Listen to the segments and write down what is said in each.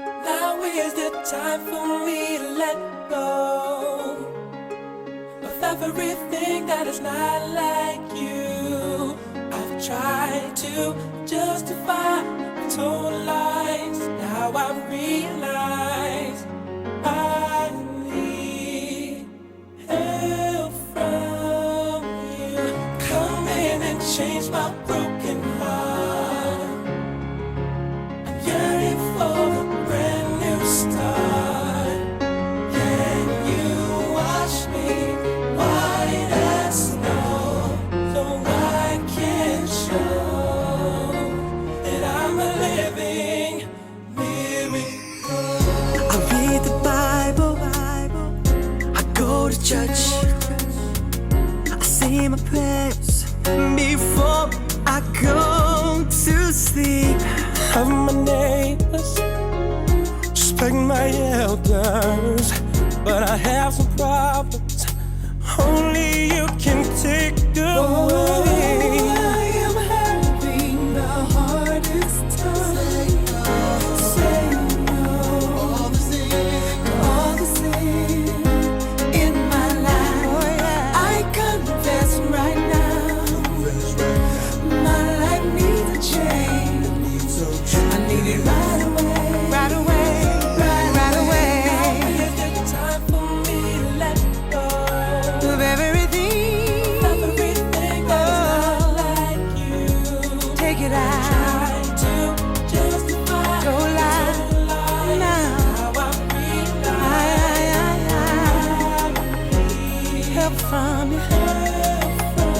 Now is the time for me to let go of everything that is not like you. I've tried to justify my total lies. Now I realize I need help from you. Come in and change my broken heart. I'm yearning for a brand new start. Can you wash me white as snow, so I can show that I'm a living miracle? I read the Bible, I go to church, I say my prayers before I go to sleep. Love my neighbors, respect my elders, but I have some problems only you can take away. I am having the hardest time saying no. All the sin in my life, I confess right now, my life needs a change. I need it right away, right away, right away. Now is the time for me to let go of everything that is not like you. Take it out. Try to justify Don't lie now. How I realize Help from you.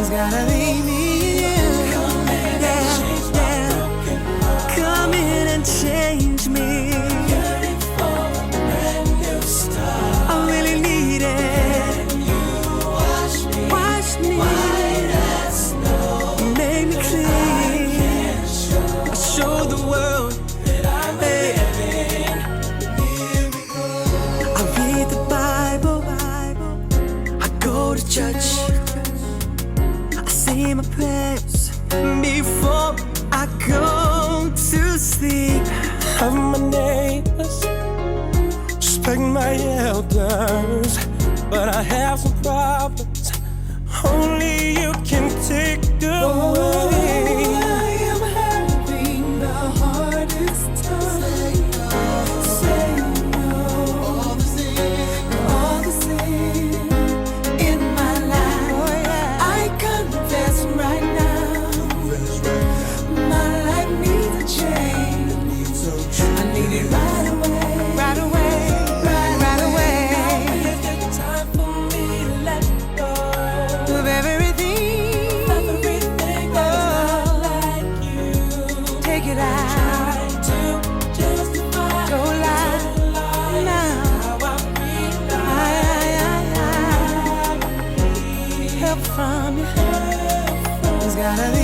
It's gotta be me and you. Come in and change my broken heart. Come in and change me. Yearning for a brand new start. I really need it. Can you wash me Wash me, white as snow? make me clean. Show the world That I'm a living miracle. I read the Bible, I go to church, I say my prayers before I go to sleep. Love my neighbors, respect my elders, but I have some problems only you can take away. I am having the hardest time saying no. All the sin in my life, I confess right now, my life needs a change. I need it right away, Right away, right away. Now is the time for me to let go Of everything that is not like you. Take it out. Try to justify Don't lie now. how I realize Help from you. It's gotta be